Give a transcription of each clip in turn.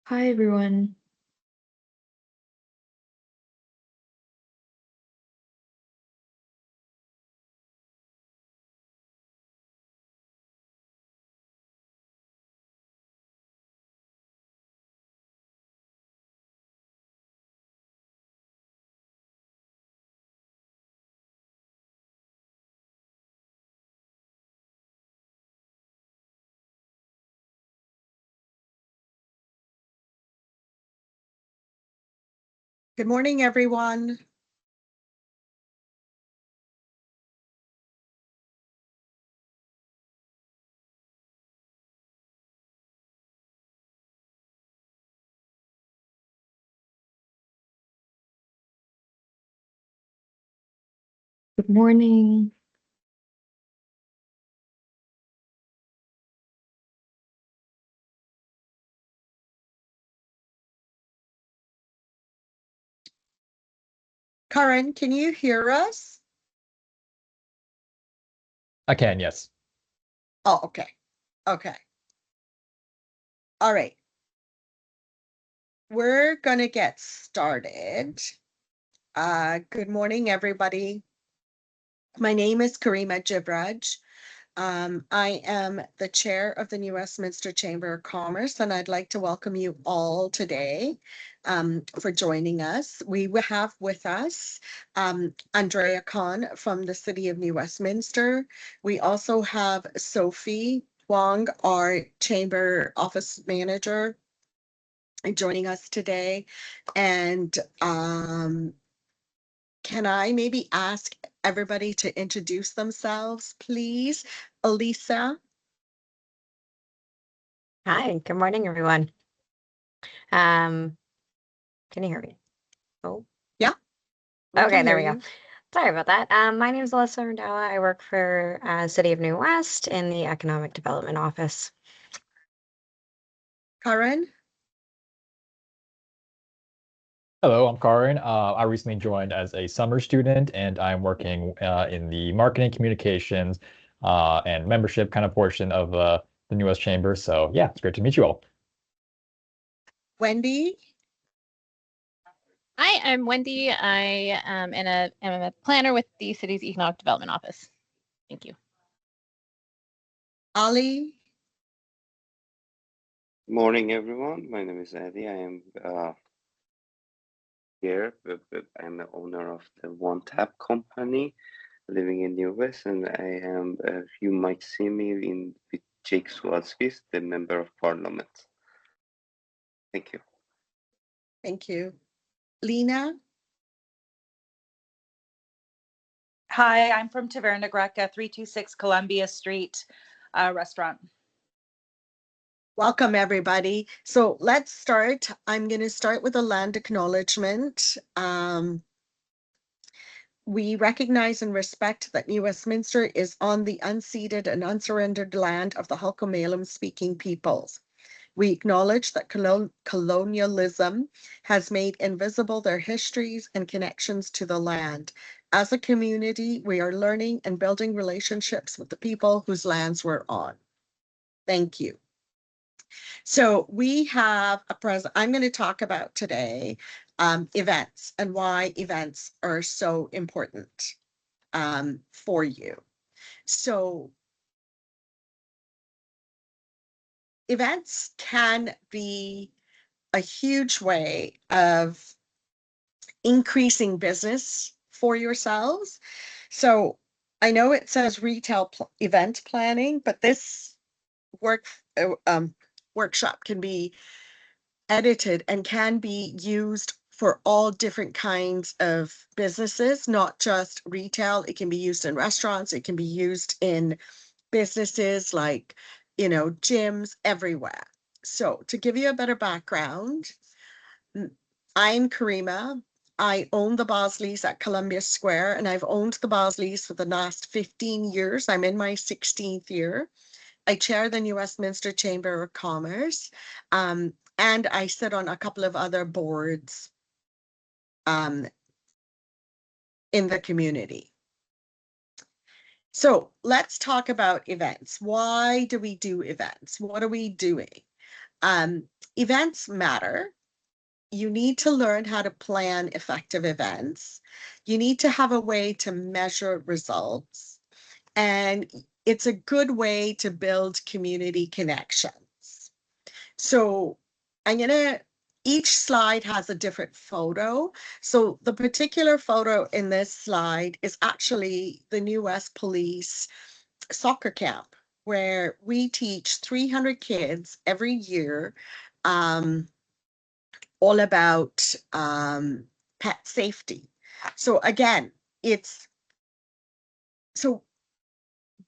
Hi, everyone. Good morning, everyone. Good morning. Karen, can you hear us? I can, yes. Oh, okay. Okay. All right. We're going to get started. Good morning, everybody. My name is Karima Jibraj. I am the chair of the New Westminster Chamber of Commerce, and I'd like to welcome you all today for joining us. We have with us Andrea Khan from the City of New Westminster. We also have Sophie Wong, our Chamber Office Manager, joining us today. And can I maybe ask everybody to introduce themselves, please? Elisa. Hi, good morning, everyone. Can you hear me? Oh, Yeah. okay, there we go. Sorry about that. My name is Alyssa Rendawa. I work for City of New West in the Economic Development Office. Karen. Hello, I'm Karin. I recently joined as a summer student, and I'm working in the marketing, communications, and membership kind of portion of the New West Chamber. So yeah, it's great to meet you all. Wendy. Hi, I'm Wendy. I am a planner with the city's Economic Development Office. Thank you. Ali. Morning, everyone. My name is Eddie. I am here. I'm the owner of the One Tap company living in New West, and you might see me with Jake Swalsfist, the member of parliament. Thank you. Thank you. Lena. Hi, I'm from Taverna Greca, 326 Columbia Street restaurant. Welcome, everybody. So let's start. I'm going to start with a land acknowledgement. We recognize and respect that New Westminster is on the unceded and unsurrendered land of the Halkomelem-speaking peoples. We acknowledge that colonialism has made invisible their histories and connections to the land. As a community, we are learning and building relationships with the people whose lands we're on. Thank you. So we have I'm going to talk about today events and why events are so important for you. So events can be a huge way of increasing business for yourselves. So I know it says retail event planning, but this workshop can be edited and can be used for all different kinds of businesses, not just retail. It can be used in restaurants. It can be used in businesses like, gyms everywhere. So to give you a better background, I'm Karima. I own the Bosleys at Columbia Square, and I've owned the Bosleys for the last 15 years. I'm in my 16th year. I chair the New Westminster Chamber of Commerce, and I sit on a couple of other boards in the community. So let's talk about events. Why do we do events? What are we doing? events matter. You need to learn how to plan effective events. You need to have a way to measure results. And it's a good way to build community connections. So each slide has a different photo. So the particular photo in this slide is actually the New West Police soccer camp, where we teach 300 kids every year all about pet safety. So again, so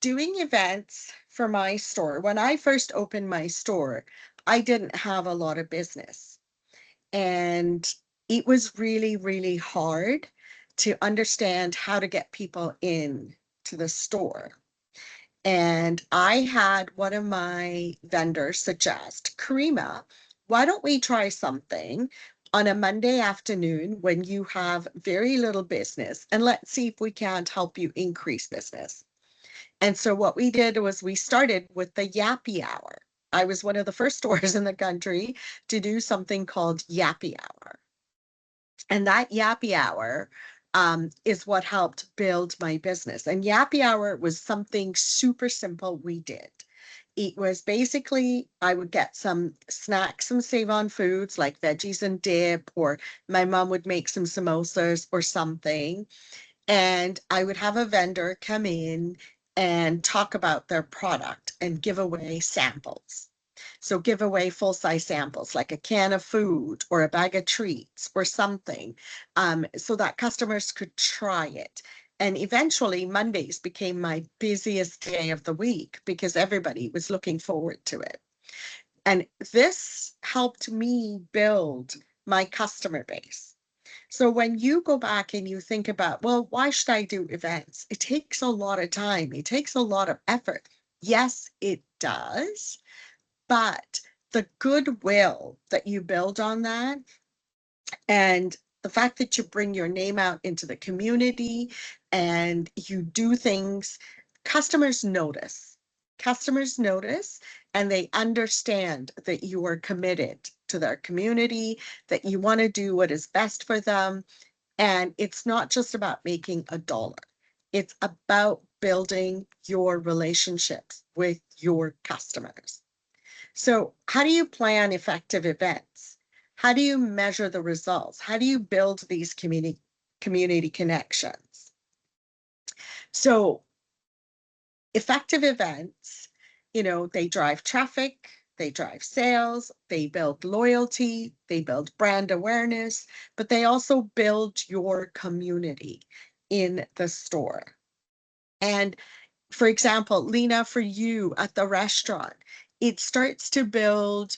doing events for my store. When I first opened my store, I didn't have a lot of business. And it was really, really hard to understand how to get people in to the store. And I had one of my vendors suggest, Karima, why don't we try something on a Monday afternoon when you have very little business, and let's see if we can't help you increase business. And so what we did was we started with the Yappy Hour. I was one of the first stores in the country to do something called Yappy Hour. And that Yappy Hour is what helped build my business. And Yappy Hour was something super simple we did. It was basically, I would get some snacks and save on foods like veggies and dip, or my mom would make some samosas or something. And I would have a vendor come in and talk about their product and give away samples. So give away full-size samples like a can of food or a bag of treats or something, so that customers could try it. And eventually Mondays became my busiest day of the week because everybody was looking forward to it. And this helped me build my customer base. So when you go back and you think about, well, why should I do events? It takes a lot of time. It takes a lot of effort. Yes, it does. But the goodwill that you build on that, and the fact that you bring your name out into the community and you do things, customers notice. Customers notice, and they understand that you are committed to their community, that you want to do what is best for them. And it's not just about making a dollar. It's about building your relationships with your customers. So how do you plan effective events? How do you measure the results? How do you build these community connections? So effective events, they drive traffic, they drive sales, they build loyalty, they build brand awareness, but they also build your community in the store. And for example, Lena, for you at the restaurant, it starts to build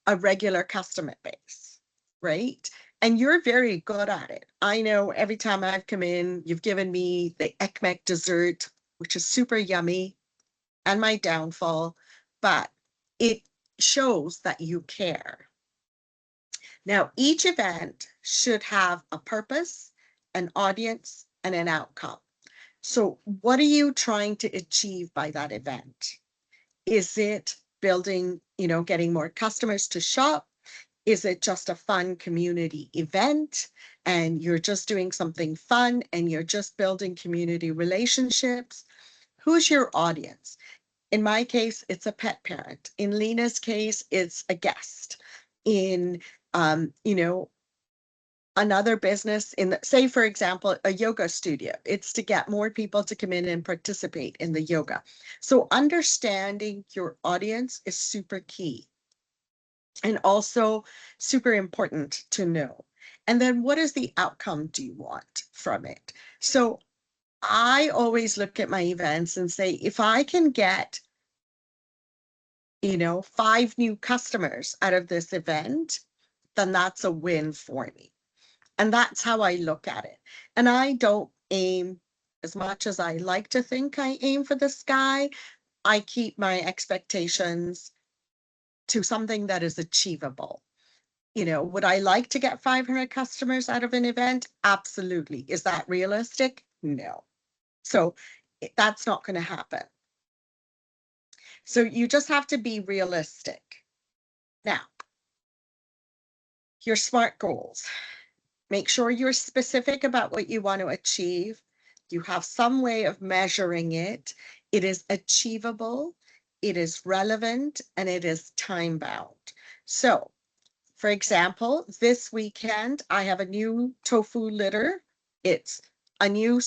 a regular customer base, right? And you're very good at it. I know every time I've come in, you've given me the Ekmek dessert, which is super yummy, and my downfall, but it shows that you care. Now, each event should have a purpose, an audience, and an outcome. So what are you trying to achieve by that event? Is it building, getting more customers to shop? Is it just a fun community event and you're just doing something fun and you're just building community relationships? Who's your audience? In my case, it's a pet parent. In Lena's case, it's a guest. In, another business say, for example, a yoga studio. It's to get more people to come in and participate in the yoga. So understanding your audience is super key and also super important to know. And then what is the outcome do you want from it? So I always look at my events and say, if I can get 5 new customers out of this event, then that's a win for me. And that's how I look at it. And I don't aim, as much as I like to think I aim for the sky, I keep my expectations to something that is achievable. Would I like to get 500 customers out of an event? Absolutely. Is that realistic? No. So that's not going to happen. So you just have to be realistic. Now, Your SMART goals. Make sure you're specific about what you want to achieve. You have some way of measuring it. It is achievable, it is relevant, and it is time bound. So, for example, this weekend, I have a new tofu litter. It's a new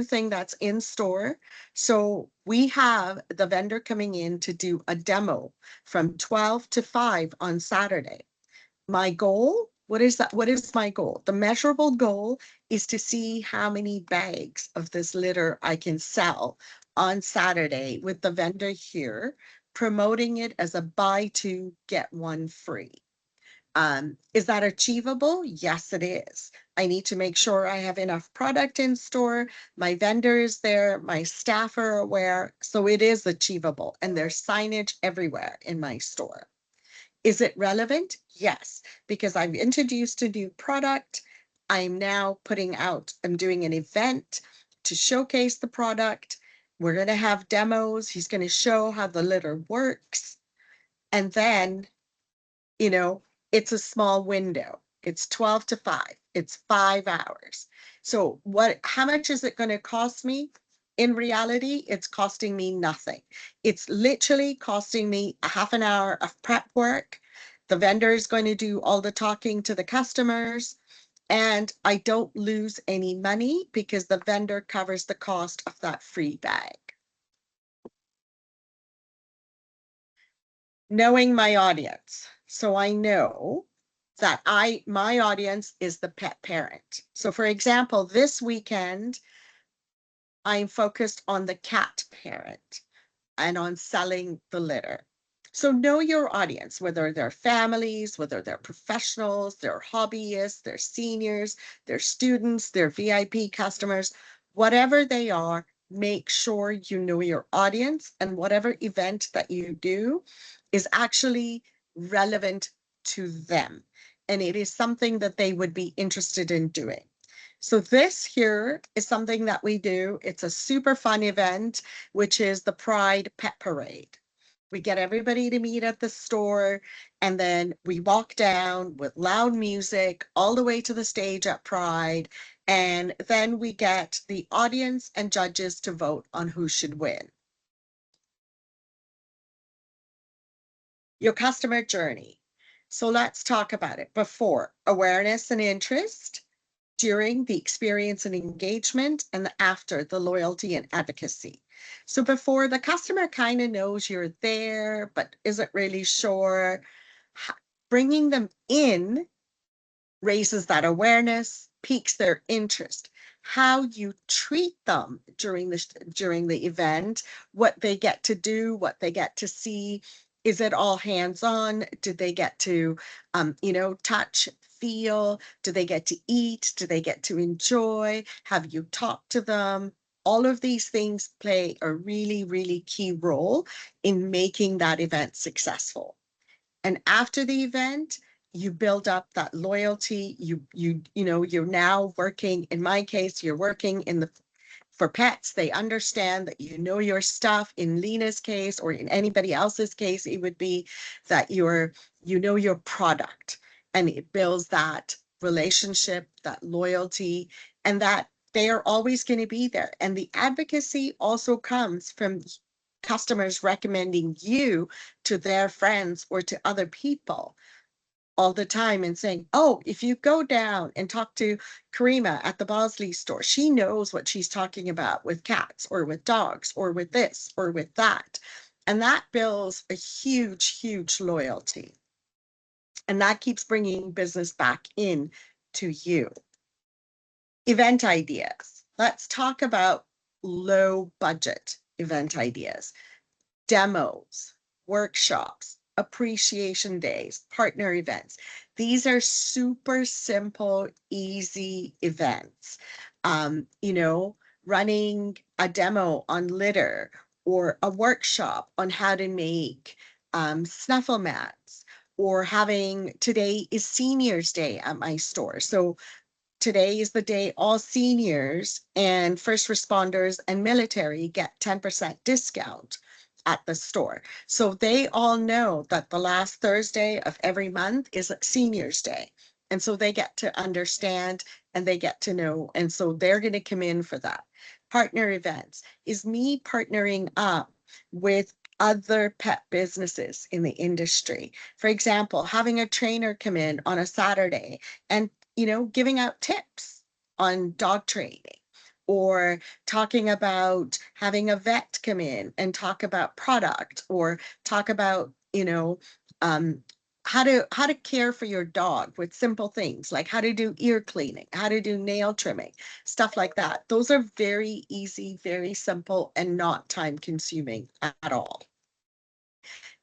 thing that's in store. So we have the vendor coming in to do a demo from 12 to 5 on Saturday. My goal, what is that? What is my goal? The measurable goal is to see how many bags of this litter I can sell on Saturday with the vendor here, promoting it as a buy two, get one free. Is that achievable? Yes, it is. I need to make sure I have enough product in store. My vendor is there, my staff are aware. So it is achievable, and there's signage everywhere in my store. Is it relevant? Yes, because I've introduced a new product. I'm now I'm doing an event to showcase the product. We're going to have demos. He's going to show how the litter works. And then, it's a small window. It's 12 to 5. It's 5 hours. So how much is it going to cost me? In reality, it's costing me nothing. It's literally costing me a half an hour of prep work. The vendor is going to do all the talking to the customers, and I don't lose any money because the vendor covers the cost of that free bag. Knowing my audience. So I know that my audience is the pet parent. So for example, this weekend, I'm focused on the cat parent and on selling the litter. So know your audience, whether they're families, whether they're professionals, they're hobbyists, they're seniors, they're students, they're VIP customers, whatever they are, make sure you know your audience, and whatever event that you do is actually relevant to them. And it is something that they would be interested in doing. So this here is something that we do. It's a super fun event, which is the Pride Pet Parade. We get everybody to meet at the store, and then we walk down with loud music all the way to the stage at Pride. And then we get the audience and judges to vote on who should win. Your customer journey. So let's talk about it. Before, awareness and interest. During, the experience and engagement, and after, the loyalty and advocacy. So before, the customer kind of knows you're there, but isn't really sure. Bringing them in raises that awareness, piques their interest. How you treat them during the event, what they get to do, what they get to see. Is it all hands-on? Did they get to, touch, feel? Do they get to eat? Do they get to enjoy? Have you talked to them? All of these things play a really, really key role in making that event successful. And after the event, you build up that loyalty. You're now working, in my case, you're working for pets. They understand that you know your stuff. In Lena's case, or in anybody else's case, it would be that you know your product, and it builds that relationship, that loyalty, and that they are always going to be there. And the advocacy also comes from customers recommending you to their friends or to other people all the time and saying, oh, if you go down and talk to Karima at the Bosley store, she knows what she's talking about with cats or with dogs or with this or with that. And that builds a huge, huge loyalty. And that keeps bringing business back in to you. Event ideas. Let's talk about low budget event ideas. Demos, workshops, appreciation days, partner events. These are super simple, easy events. Running a demo on litter, or a workshop on how to make snuffle mats, or today is Seniors Day at my store. So today is the day all seniors and first responders and military get 10% discount at the store. So they all know that the last Thursday of every month is Seniors Day. And so they get to understand and they get to know. And so they're going to come in for that. Partner events is me partnering up with other pet businesses in the industry. For example, having a trainer come in on a Saturday and, giving out tips on dog training, or talking about having a vet come in and talk about product, or talk about, how to care for your dog with simple things like how to do ear cleaning, how to do nail trimming, stuff like that. Those are very easy, very simple, and not time consuming at all.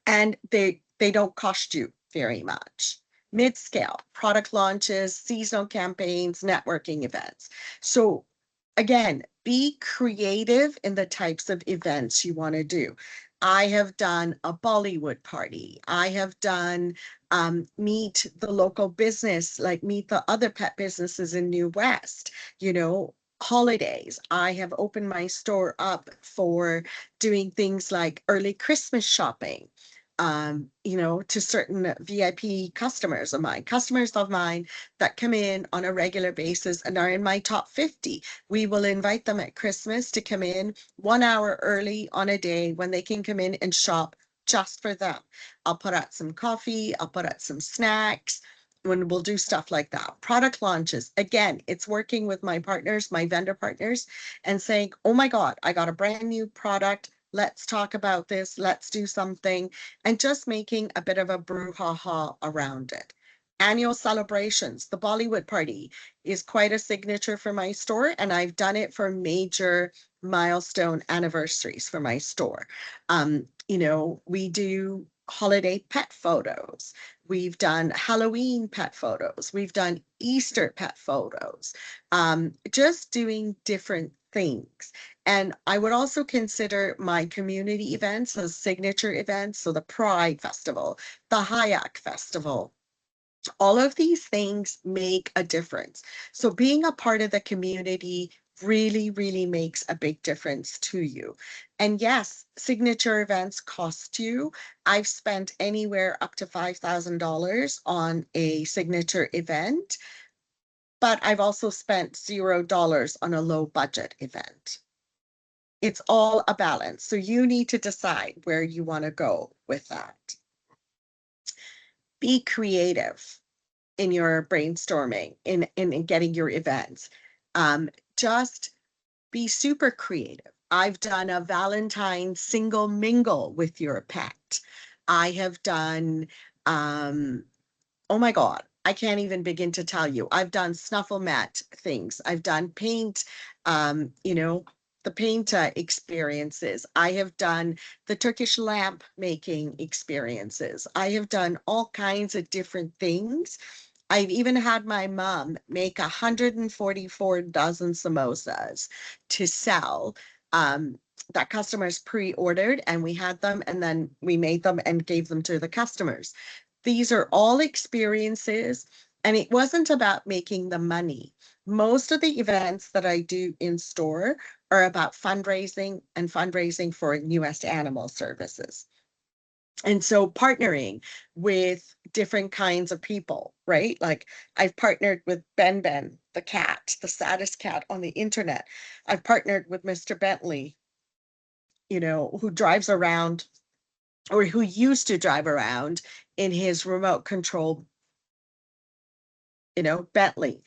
And they don't cost you very much. Mid-scale product launches, seasonal campaigns, networking events. So again, be creative in the types of events you want to do. I have done a Bollywood party. I have done meet the local business, like meet the other pet businesses in New West, holidays. I have opened my store up for doing things like early Christmas shopping, to certain VIP customers of mine that come in on a regular basis and are in my top 50. We will invite them at Christmas to come in 1 hour early on a day when they can come in and shop just for them. I'll put out some coffee, I'll put out some snacks, when we'll do stuff like that. Product launches, again, it's working with my partners, my vendor partners, and saying, oh my God, I got a brand new product. Let's talk about this. Let's do something. And just making a bit of a brouhaha around it. Annual celebrations. The Bollywood party is quite a signature for my store, and I've done it for major milestone anniversaries for my store. We do holiday pet photos. We've done Halloween pet photos. We've done Easter pet photos. Just doing different things. And I would also consider my community events as signature events. So the Pride Festival, the Hayak Festival, all of these things make a difference. So being a part of the community really, really makes a big difference to you. And yes, signature events cost you. I've spent anywhere up to $5,000 on a signature event, but I've also spent $0 on a low budget event. It's all a balance. So you need to decide where you want to go with that. Be creative in your brainstorming, in getting your events. Just be super creative. I've done a Valentine's single mingle with your pet. I have done, oh my God, I can't even begin to tell you. I've done snuffle mat things. I've done paint, the paint experiences. I have done the Turkish lamp making experiences. I have done all kinds of different things. I've even had my mom make 144 dozen samosas to sell, that customers pre-ordered, and we had them, and then we made them and gave them to the customers. These are all experiences, and it wasn't about making the money. Most of the events that I do in store are about fundraising and fundraising for New West Animal Services. And so partnering with different kinds of people, right? Like I've partnered with Ben, the cat, the saddest cat on the internet. I've partnered with Mr. Bentley, who drives around, or who used to drive around in his remote control, Bentley,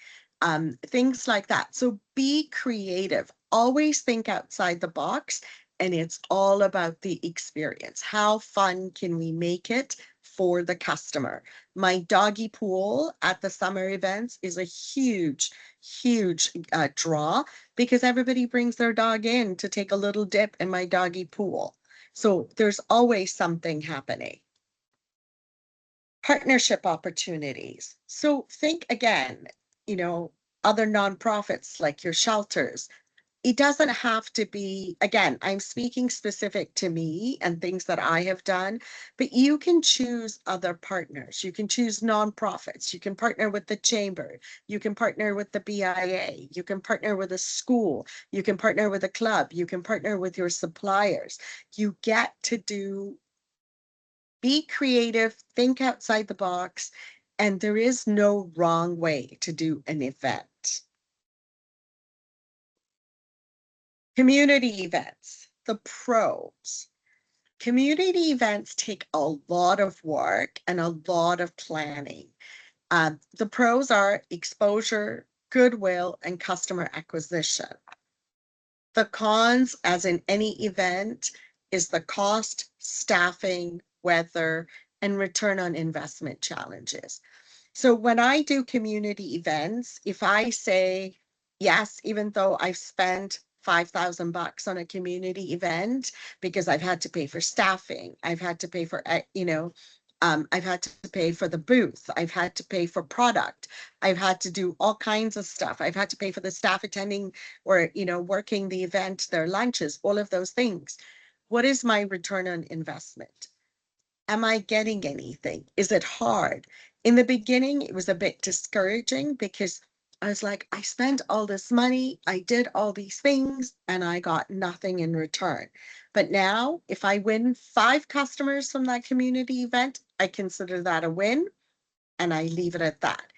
things like that. So be creative, always think outside the box. And it's all about the experience. How fun can we make it for the customer? My doggy pool at the summer events is a huge, huge draw, because everybody brings their dog in to take a little dip in my doggy pool. So there's always something happening. Partnership opportunities. So think again, other nonprofits like your shelters. It doesn't have to be, again, I'm speaking specific to me and things that I have done, but you can choose other partners. You can choose nonprofits. You can partner with the chamber. You can partner with the BIA. You can partner with a school. You can partner with a club. You can partner with your suppliers. You get to be creative, think outside the box, And there is no wrong way to do an event. Community events, the pros. Community events take a lot of work and a lot of planning. The pros are exposure, goodwill, and customer acquisition. The cons, as in any event, is the cost, staffing, weather, and return on investment challenges. So when I do community events, if I say, yes, even though I've spent $5,000 on a community event because I've had to pay for staffing, I've had to pay for, I've had to pay for the booth, I've had to pay for product, I've had to do all kinds of stuff. I've had to pay for the staff attending or, working the event, their lunches, all of those things. What is my return on investment? Am I getting anything? Is it hard? In the beginning, it was a bit discouraging because I was like, I spent all this money, I did all these things, and I got nothing in return. But now, if I win 5 customers from that community event, I consider that a win, and I leave it at that.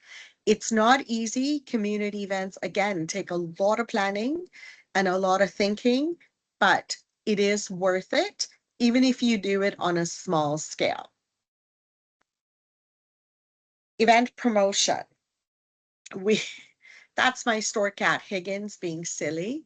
It's not easy. Community events, again, take a lot of planning and a lot of thinking, but it is worth it, even if you do it on a small scale. Event promotion. That's my store cat Higgins being silly.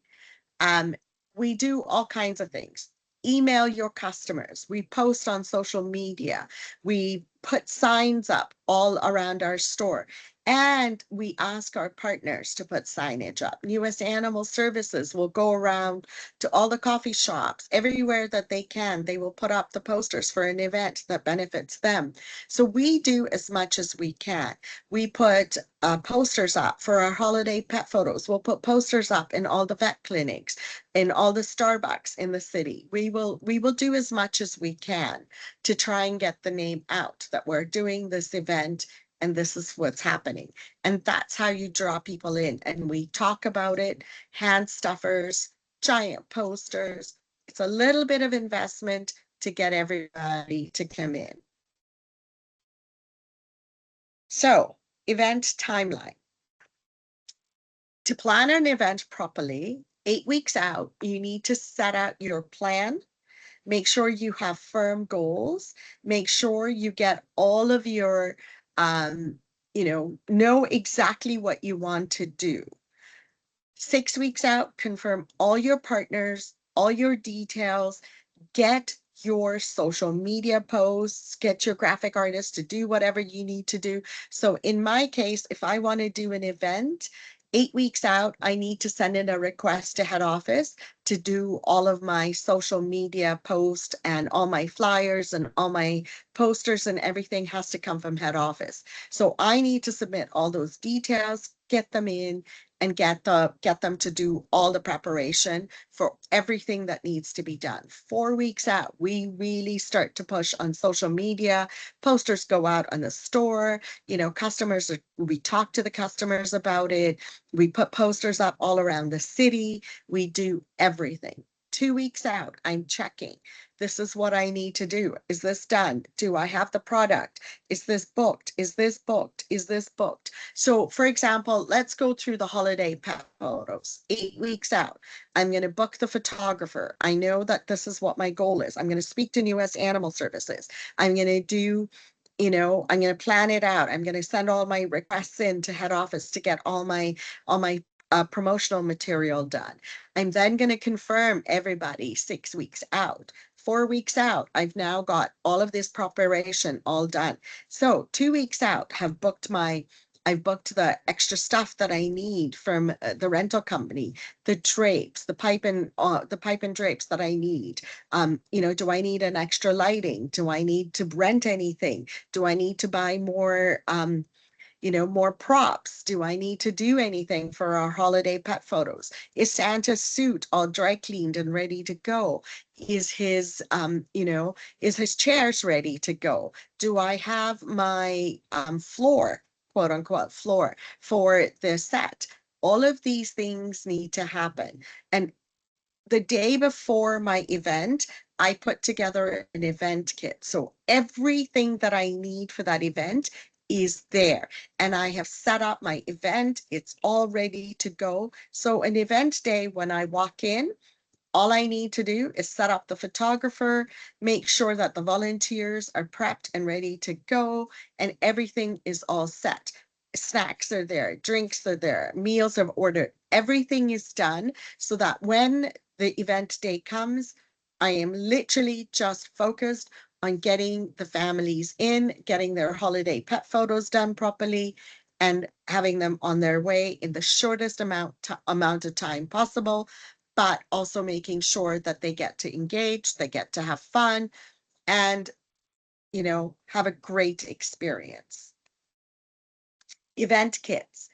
We do all kinds of things. Email your customers. We post on social media. We put signs up all around our store. And we ask our partners to put signage up. U.S. Animal Services will go around to all the coffee shops, everywhere that they can. They will put up the posters for an event that benefits them. So we do as much as we can. We put posters up for our holiday pet photos. We'll put posters up in all the vet clinics, in all the Starbucks in the city. We will do as much as we can to try and get the name out that we're doing this event and this is what's happening. And that's how you draw people in. And we talk about it, hand stuffers, giant posters. It's a little bit of investment to get everybody to come in. So, event timeline. To plan an event properly, 8 weeks out, you need to set out your plan. Make sure you have firm goals. Make sure you get all of your, know exactly what you want to do. 6 weeks out, confirm all your partners, all your details, get your social media posts, get your graphic artist to do whatever you need to do. So in my case, if I want to do an event, 8 weeks out, I need to send in a request to head office to do all of my social media posts and all my flyers and all my posters and everything has to come from head office. So I need to submit all those details, get them in, and get them to do all the preparation for everything that needs to be done. 4 weeks out, we really start to push on social media. Posters go out on the store. We talk to the customers about it. We put posters up all around the city. We do everything. 2 weeks out, I'm checking. This is what I need to do. Is this done? Do I have the product? Is this booked? Is this booked? Is this booked? So for example, let's go through the holiday pet photos. 8 weeks out, I'm going to book the photographer. I know that this is what my goal is. I'm going to speak to U.S. Animal Services. I'm going to do I'm going to plan it out. I'm going to send all my requests in to head office to get all my promotional material done. I'm then going to confirm everybody 6 weeks out. 4 weeks out, I've now got all of this preparation all done. So 2 weeks out, I've booked the extra stuff that I need from the rental company, the drapes, the pipe and drapes that I need. Do I need an extra lighting? Do I need to rent anything? Do I need to buy more more props? Do I need to do anything for our holiday pet photos? Is Santa's suit all dry cleaned and ready to go? Is his, is his chairs ready to go? Do I have my floor, quote unquote, floor for the set? All of these things need to happen. And the day before my event, I put together an event kit. So everything that I need for that event is there. And I have set up my event. It's all ready to go. So an event day, when I walk in, all I need to do is set up the photographer, make sure that the volunteers are prepped and ready to go, and everything is all set. Snacks are there, drinks are there, meals are ordered. Everything is done so that when the event day comes, I am literally just focused on getting the families in, getting their holiday pet photos done properly, and having them on their way in the shortest amount of time possible, but also making sure that they get to engage, they get to have fun, and, you know, have a great experience. Event kits.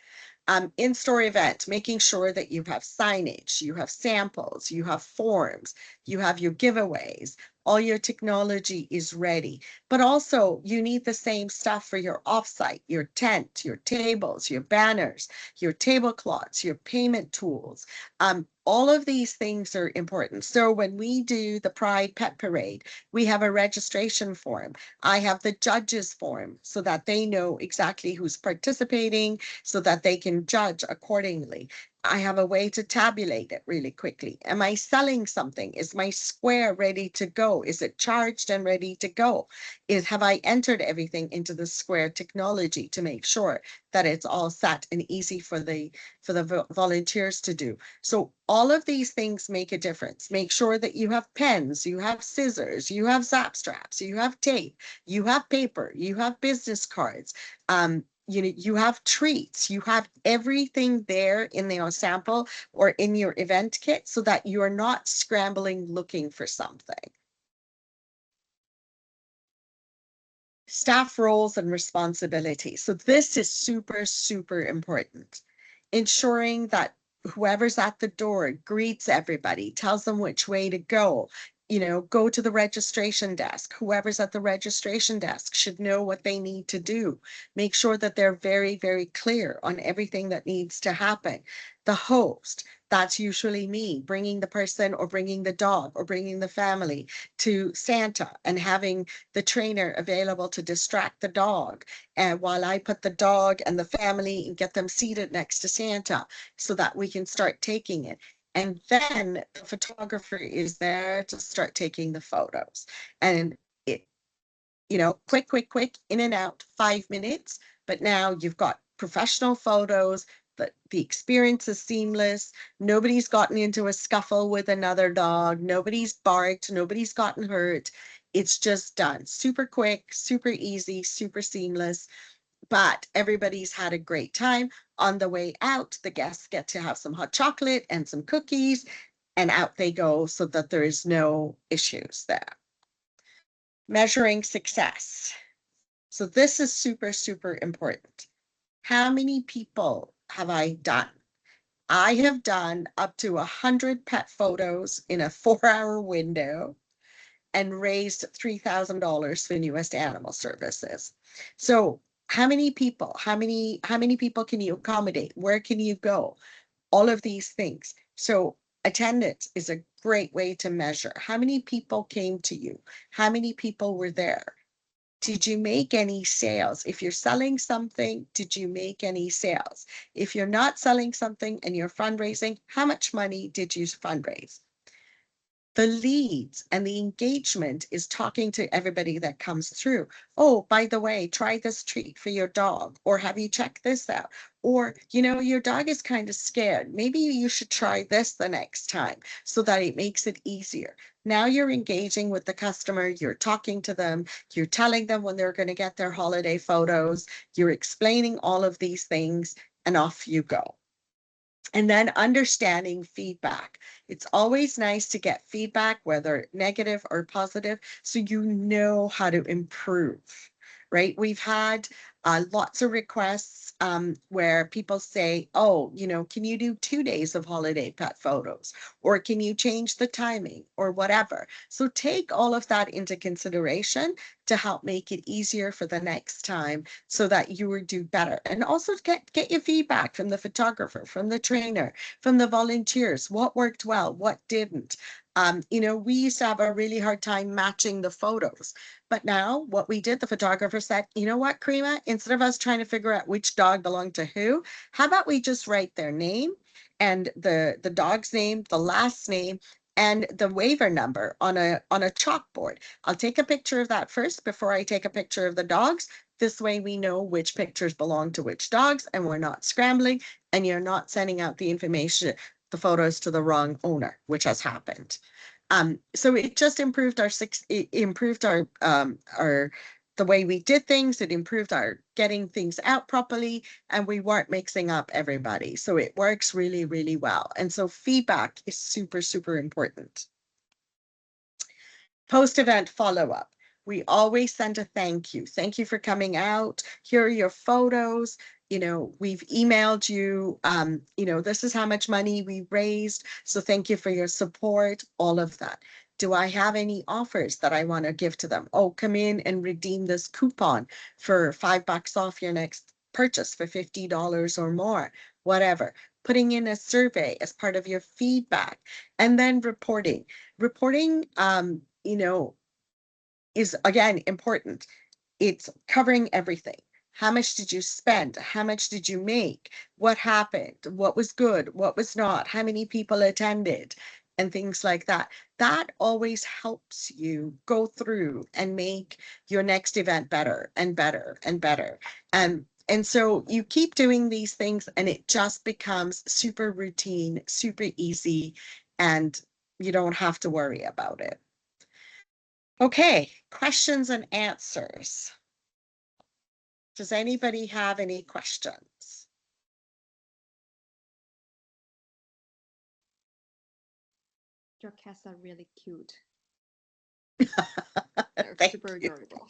In-store event, making sure that you have signage, you have samples, you have forms, you have your giveaways, all your technology is ready. But also you need the same stuff for your offsite, your tent, your tables, your banners, your tablecloths, your payment tools. All of these things are important. So when we do the Pride Pet Parade, we have a registration form. I have the judges form so that they know exactly who's participating, so that they can judge accordingly. I have a way to tabulate it really quickly. Am I selling something? Is my square ready to go? Is it charged and ready to go? Have I entered everything into the square technology to make sure that it's all set and easy for the volunteers to do? So all of these things make a difference. Make sure that you have pens, you have scissors, you have zap straps, you have tape, you have paper, you have business cards. You have treats, you have everything there in the sample or in your event kit so that you are not scrambling looking for something. Staff roles and responsibilities. So this is super, super important. Ensuring that whoever's at the door greets everybody, tells them which way to go. You know, go to the registration desk. Whoever's at the registration desk should know what they need to do. Make sure that they're very, very clear on everything that needs to happen. The host, that's usually me, bringing the person or bringing the dog or bringing the family to Santa and having the trainer available to distract the dog. And while I put the dog and the family and get them seated next to Santa so that we can start taking it. And then the photographer is there to start taking the photos. And it, you know, quick, in and out, 5 minutes. But now you've got professional photos, the experience is seamless. Nobody's gotten into a scuffle with another dog. Nobody's barked. Nobody's gotten hurt. It's just done. Super quick, super easy, super seamless. But everybody's had a great time. On the way out, the guests get to have some hot chocolate and some cookies, and out they go so that there is no issues there. Measuring success. So this is super, super important. How many people have I done? I have done up to 100 pet photos in a 4-hour window and raised $3,000 for Newest Animal Services. So how many people, how many people can you accommodate? Where can you go? All of these things. So attendance is a great way to measure. How many people came to you? How many people were there? Did you make any sales? If you're selling something, did you make any sales? If you're not selling something and you're fundraising, how much money did you fundraise? The leads and the engagement is talking to everybody that comes through. Oh, by the way, try this treat for your dog, or have you checked this out? Or, you know, your dog is kind of scared. Maybe you should try this the next time so that it makes it easier. Now you're engaging with the customer, you're talking to them, you're telling them when they're going to get their holiday photos, you're explaining all of these things, and off you go. And then understanding feedback. It's always nice to get feedback, whether negative or positive, so you know how to improve, right? We've had lots of requests where people say, oh, you know, can you do 2 days of holiday pet photos? Or can you change the timing or whatever? So take all of that into consideration to help make it easier for the next time so that you will do better. And also get your feedback from the photographer, from the trainer, from the volunteers. What worked well, what didn't? You know, we used to have a really hard time matching the photos. But now what we did, the photographer said, you know what, Karima, instead of us trying to figure out which dog belonged to who, how about we just write their name and the dog's name, the last name, and the waiver number on a chalkboard. I'll take a picture of that first before I take a picture of the dogs. This way we know which pictures belong to which dogs and we're not scrambling and you're not sending out the information, the photos to the wrong owner, which has happened. So it just improved it improved our the way we did things. It improved our getting things out properly, and we weren't mixing up everybody. So it works really, really well. And so feedback is super, super important. Post-event follow-up. We always send a thank you. Thank you for coming out. Here are your photos. You know, we've emailed you, you know, this is how much money we raised. So thank you for your support, all of that. Do I have any offers that I want to give to them? Oh, come in and redeem this coupon for $5 off your next purchase for $50 or more, whatever. Putting in a survey as part of your feedback, and then reporting. Reporting, you know, is again important. It's covering everything. How much did you spend? How much did you make? What happened? What was good? What was not? How many people attended? And things like that. That always helps you go through and make your next event better and better and better. And so you keep doing these things and it just becomes super routine, super easy, and you don't have to worry about it. Okay, questions and answers. Does anybody have any questions? Your cats are really cute. They're Thank super you. adorable.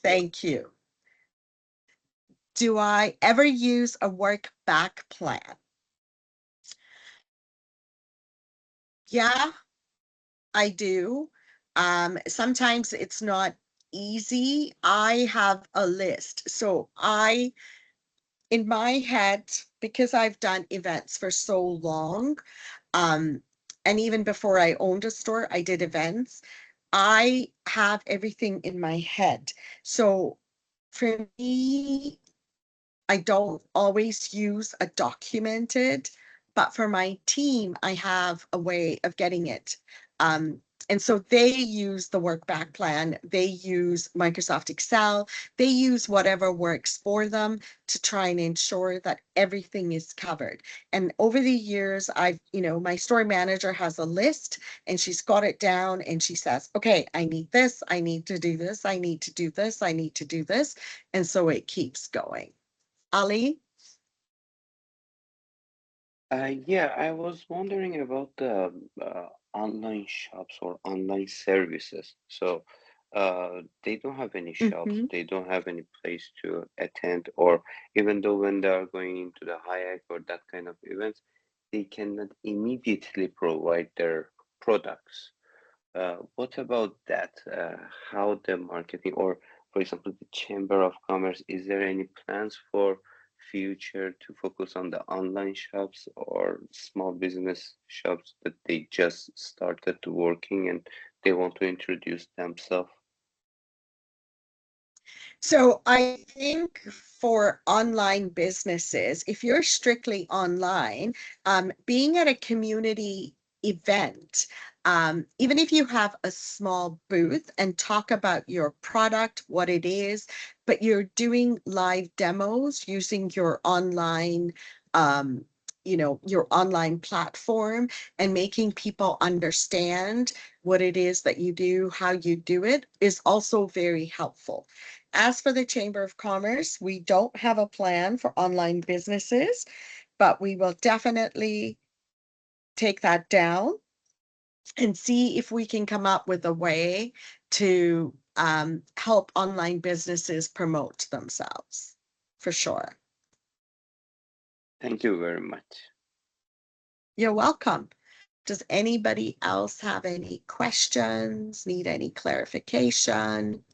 Thank you. Do I ever use a work back plan? Yeah, I do. Sometimes it's not easy. I have a list. So in my head, because I've done events for so long, and even before I owned a store, I did events. I have everything in my head. So for me, I don't always use a documented, but for my team, I have a way of getting it. And so they use the work back plan, they use Microsoft Excel, they use whatever works for them to try and ensure that everything is covered. And over the years, you know, my store manager has a list and she's got it down and she says, okay, I need this, I need to do this, I need to do this, I need to do this. And so it keeps going. Ali? Yeah, I was wondering about the online shops or online services. So, they don't have any shops, Mm-hmm. they don't have any place to attend, or even though when they are going into the Hayek or that kind of events, they cannot immediately provide their products. What about that? How the marketing, or for example, the Chamber of Commerce, is there any plans for future to focus on the online shops or small business shops that they just started to working and they want to introduce themselves? So I think for online businesses, if you're strictly online, being at a community event, even if you have a small booth and talk about your product, what it is, but you're doing live demos using your online, you know, your online platform and making people understand what it is that you do, how you do it, is also very helpful. As for the Chamber of Commerce, we don't have a plan for online businesses, but we will definitely take that down and see if we can come up with a way to help online businesses promote themselves, for sure. Thank you very much. You're welcome. Does anybody else have any questions, need any clarification?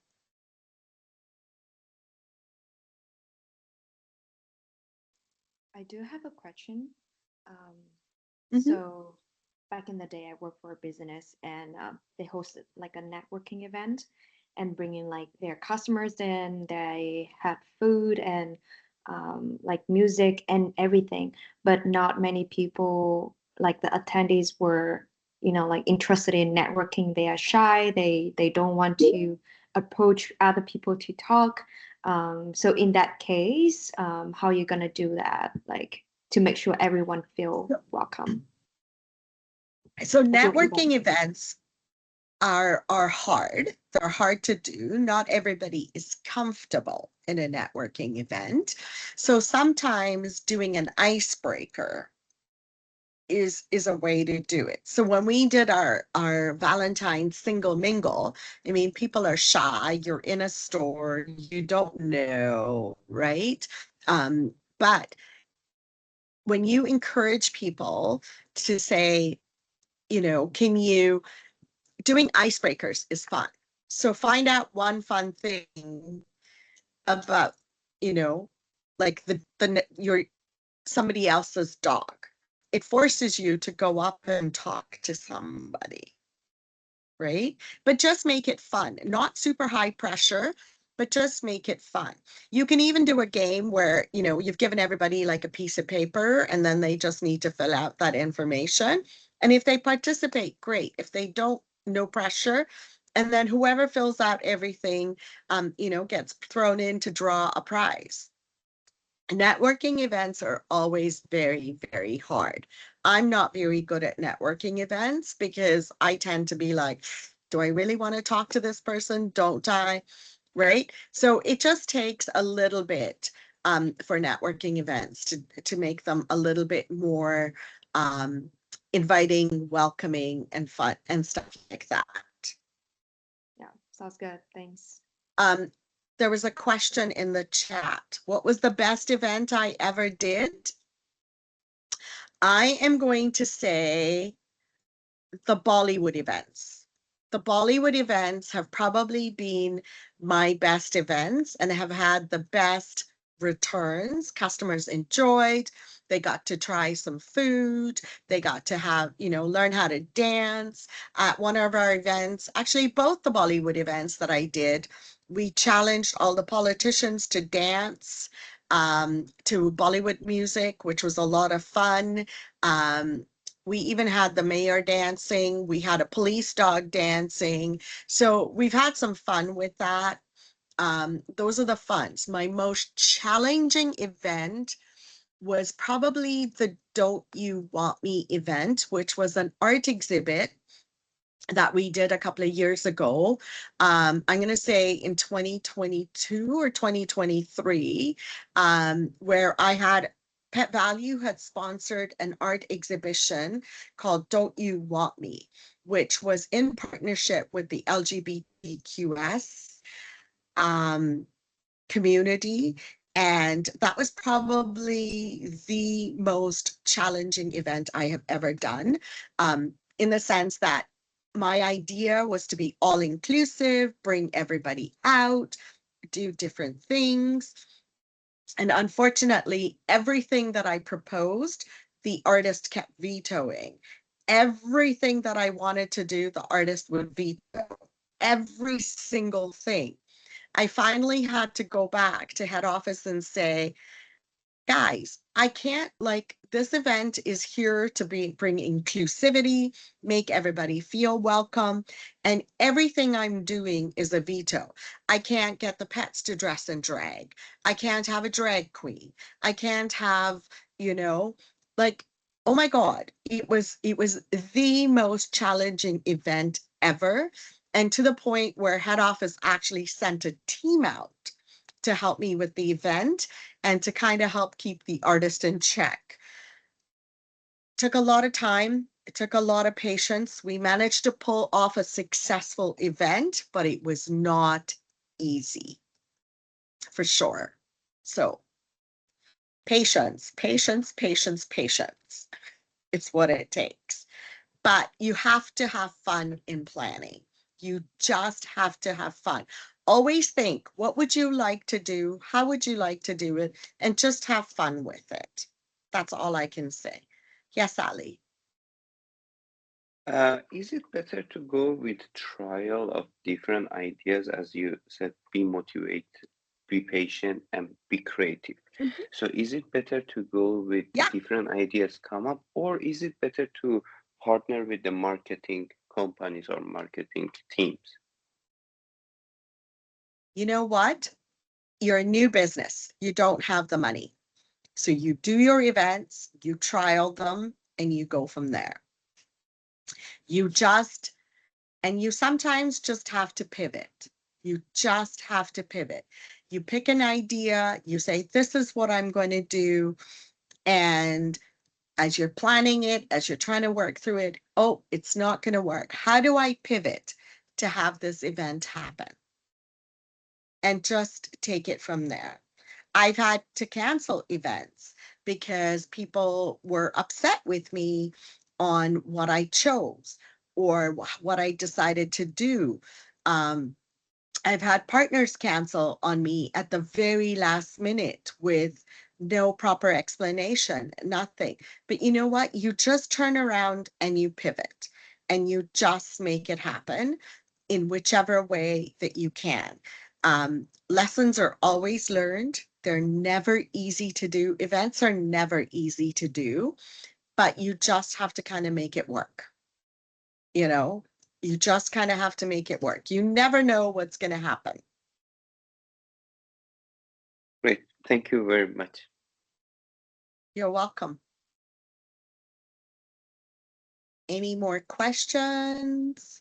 I do have a question. Mhm. So back in the day, I worked for a business and they hosted like a networking event and bringing like their customers in. They had food and like music and everything, but not many people, like the attendees, were like interested in networking. They are shy. They don't want to approach other people to talk. So in that case, how are you gonna do that? Like to make sure everyone feel welcome. So What you want. networking events are hard. They're hard to do. Not everybody is comfortable in a networking event. So sometimes doing an icebreaker is a way to do it. So when we did our Valentine's single mingle, I mean, people are shy. You're in a store, you don't know, right? But when you encourage people to say, can you doing icebreakers is fun. So find out one fun thing about, like your somebody else's dog. It forces you to go up and talk to somebody, right? But just make it fun, not super high pressure, but just make it fun. You can even do a game where, you've given everybody like a piece of paper and then they just need to fill out that information. And if they participate, great. If they don't, no pressure. And then whoever fills out everything, gets thrown in to draw a prize. Networking events are always very, very hard. I'm not very good at networking events because I tend to be like, do I really want to talk to this person? Don't I? Right? So it just takes a little bit for networking events to make them a little bit more inviting, welcoming, and fun and stuff like that. Yeah, sounds good. Thanks. There was a question in the chat. What was the best event I ever did? I am going to say the Bollywood events. The Bollywood events have probably been my best events and have had the best returns. Customers enjoyed. They got to try some food. They got to have, learn how to dance at one of our events. Actually, both the Bollywood events that I did, we challenged all the politicians to dance to Bollywood music, which was a lot of fun. We even had the mayor dancing. We had a police dog dancing. So we've had some fun with that. Those are the funs. My most challenging event was probably the Don't You Want Me event, which was an art exhibit that we did a couple of years ago. I'm going to say in 2022 or 2023, where I had Pet Value had sponsored an art exhibition called Don't You Want Me, which was in partnership with the LGBTQS community. And that was probably the most challenging event I have ever done, in the sense that my idea was to be all inclusive, bring everybody out, do different things. And unfortunately, everything that I proposed, the artist kept vetoing. Everything that I wanted to do, the artist would veto. Every single thing. I finally had to go back to head office and say, guys, I can't, like, this event is here to bring inclusivity, make everybody feel welcome, and everything I'm doing is a veto. I can't get the pets to dress in drag. I can't have a drag queen. I can't have, like, oh my God, it was the most challenging event ever. And to the point where head office actually sent a team out to help me with the event and to kind of help keep the artist in check. Took a lot of time. It took a lot of patience. We managed to pull off a successful event, but it was not easy, for sure. So patience, patience, patience, patience. It's what it takes. But you have to have fun in planning. You just have to have fun. Always think, what would you like to do? How would you like to do it? And just have fun with it. That's all I can say. Yes, Ali. Is it better to go with trial of different ideas, as you said, be motivated, be patient, and be creative? Mhm. So is it better to go with Yeah. different ideas come up, or is it better to partner with the marketing companies or marketing teams? You know what? You're a new business. You don't have the money. So you do your events, you trial them, and you go from there. And you sometimes just have to pivot. You just have to pivot. You pick an idea, you say, this is what I'm going to do. And as you're planning it, as you're trying to work through it, oh, it's not going to work. How do I pivot to have this event happen? And just take it from there. I've had to cancel events because people were upset with me on what I chose or what I decided to do. I've had partners cancel on me at the very last minute with no proper explanation, nothing. But you know what? You just turn around and you pivot and you just make it happen in whichever way that you can. Lessons are always learned. They're never easy to do. Events are never easy to do, but you just have to kind of make it work. You know, you just kind of have to make it work. You never know what's going to happen. Great, thank you very much. You're welcome. Any more questions?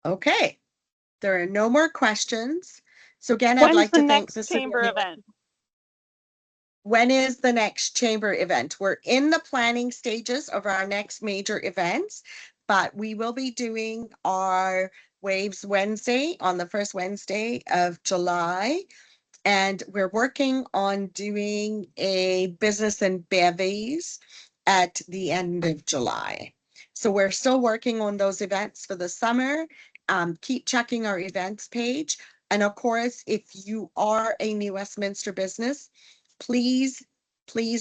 Okay, there are no more questions. So again, I'd When's like the to thank next the city chamber of- event? When is the next chamber event? We're in the planning stages of our next major events, but we will be doing our Waves Wednesday on the first Wednesday of July. And we're working on doing a business and bevies at the end of July. So we're still working on those events for the summer. Keep checking our events page. And of course, if you are a New Westminster business, please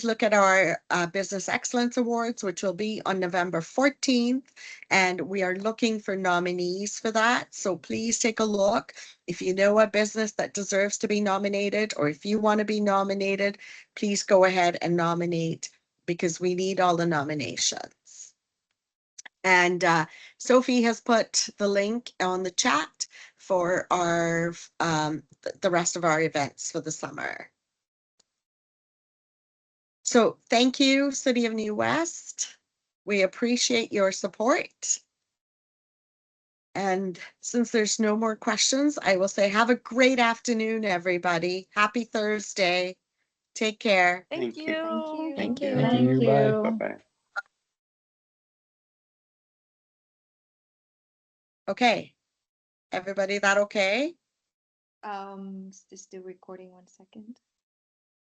look at our Business Excellence Awards, which will be on November 14th. And we are looking for nominees for that. So please take a look. If you know a business that deserves to be nominated, or if you want to be nominated, please go ahead and nominate because we need all the nominations. And Sophie has put the link on the chat for our the rest of our events for the summer. So thank you, City of New West. We appreciate your support. And since there's no more questions, I will say have a great afternoon, everybody. Happy Thursday. Take care. Thank you. Thank you. Thank you. Bye. Bye-bye. Okay. Everybody, that okay? Is this still recording 1 second?